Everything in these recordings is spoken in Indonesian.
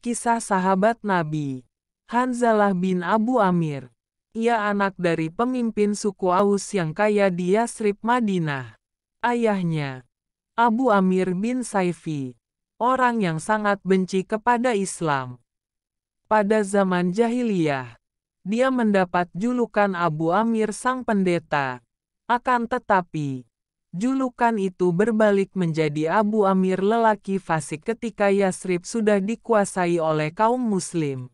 Kisah sahabat Nabi. Hanzalah bin Abu Amir. Ia anak dari pemimpin suku Aus yang kaya di Yasrib, Madinah. Ayahnya, Abu Amir bin Saifi, orang yang sangat benci kepada Islam. Pada zaman jahiliyah, dia mendapat julukan Abu Amir sang pendeta. Akan tetapi, julukan itu berbalik menjadi Abu Amir lelaki fasik ketika Yasrib sudah dikuasai oleh kaum muslim.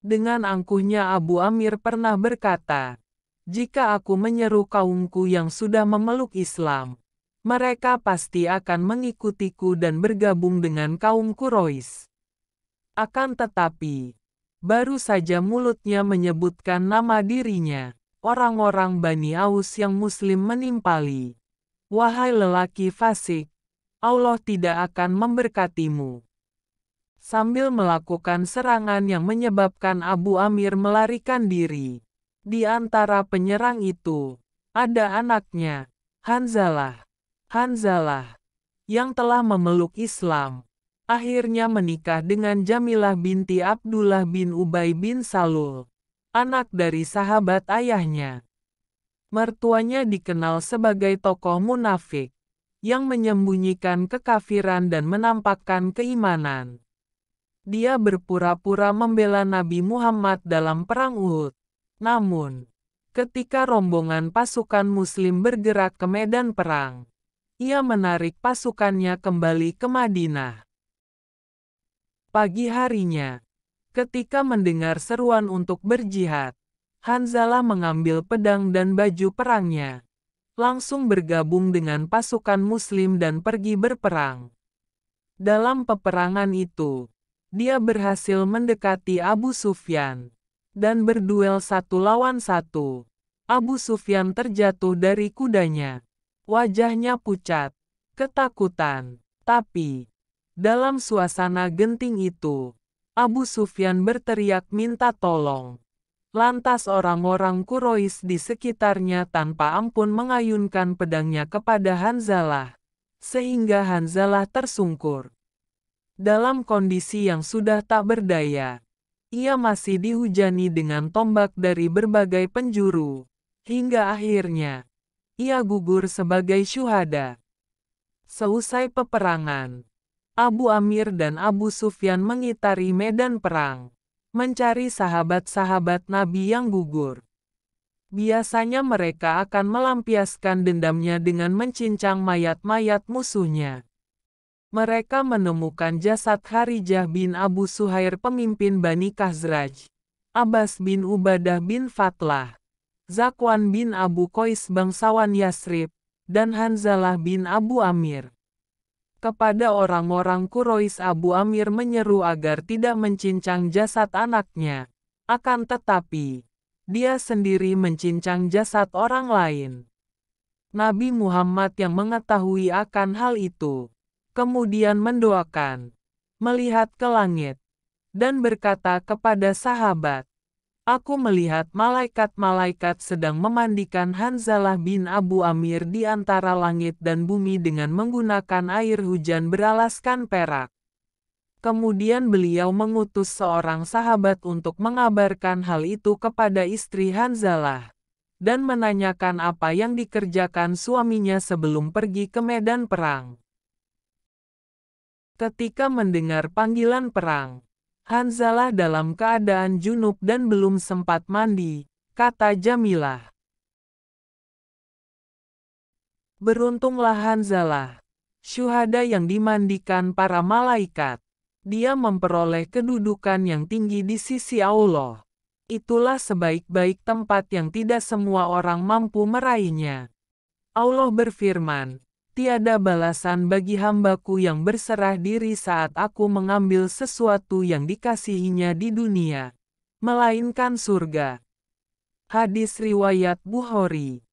Dengan angkuhnya Abu Amir pernah berkata, "Jika aku menyeru kaumku yang sudah memeluk Islam, mereka pasti akan mengikutiku dan bergabung dengan kaum Quraisy." Akan tetapi, baru saja mulutnya menyebutkan nama dirinya, orang-orang Bani Aus yang muslim menimpali, "Wahai lelaki fasik, Allah tidak akan memberkatimu." Sambil melakukan serangan yang menyebabkan Abu Amir melarikan diri. Di antara penyerang itu, ada anaknya, Hanzalah. Hanzalah, yang telah memeluk Islam, akhirnya menikah dengan Jamilah binti Abdullah bin Ubay bin Salul, anak dari sahabat ayahnya. Mertuanya dikenal sebagai tokoh munafik, yang menyembunyikan kekafiran dan menampakkan keimanan. Dia berpura-pura membela Nabi Muhammad dalam Perang Uhud. Namun, ketika rombongan pasukan muslim bergerak ke medan perang, ia menarik pasukannya kembali ke Madinah. Pagi harinya, ketika mendengar seruan untuk berjihad, Hanzalah mengambil pedang dan baju perangnya, langsung bergabung dengan pasukan muslim dan pergi berperang. Dalam peperangan itu, dia berhasil mendekati Abu Sufyan dan berduel 1 lawan 1. Abu Sufyan terjatuh dari kudanya. Wajahnya pucat, ketakutan. Tapi, dalam suasana genting itu, Abu Sufyan berteriak minta tolong. Lantas orang-orang Quraisy di sekitarnya tanpa ampun mengayunkan pedangnya kepada Hanzalah, sehingga Hanzalah tersungkur. Dalam kondisi yang sudah tak berdaya, ia masih dihujani dengan tombak dari berbagai penjuru, hingga akhirnya, ia gugur sebagai syuhada. Seusai peperangan, Abu Amir dan Abu Sufyan mengitari medan perang, mencari sahabat-sahabat Nabi yang gugur. Biasanya mereka akan melampiaskan dendamnya dengan mencincang mayat-mayat musuhnya. Mereka menemukan jasad Kharijah bin Abu Suhair pemimpin Bani Khazraj, Abbas bin Ubadah bin Fatlah, Zakwan bin Abu Qais bangsawan Yasrib, dan Hanzalah bin Abu Amir. Kepada orang-orang Quraisy Abu Amir menyeru agar tidak mencincang jasad anaknya, akan tetapi, dia sendiri mencincang jasad orang lain. Nabi Muhammad yang mengetahui akan hal itu, kemudian mendoakan, melihat ke langit, dan berkata kepada sahabat, "Aku melihat malaikat-malaikat sedang memandikan Hanzalah bin Abu Amir di antara langit dan bumi dengan menggunakan air hujan beralaskan perak." Kemudian beliau mengutus seorang sahabat untuk mengabarkan hal itu kepada istri Hanzalah, dan menanyakan apa yang dikerjakan suaminya sebelum pergi ke medan perang. Ketika mendengar panggilan perang, Hanzalah dalam keadaan junub dan belum sempat mandi, kata Jamilah. Beruntunglah Hanzalah, syuhada yang dimandikan para malaikat. Dia memperoleh kedudukan yang tinggi di sisi Allah. Itulah sebaik-baik tempat yang tidak semua orang mampu meraihnya. Allah berfirman, "Tiada balasan bagi hambaku yang berserah diri saat aku mengambil sesuatu yang dikasihinya di dunia, melainkan surga." Hadis riwayat Bukhari.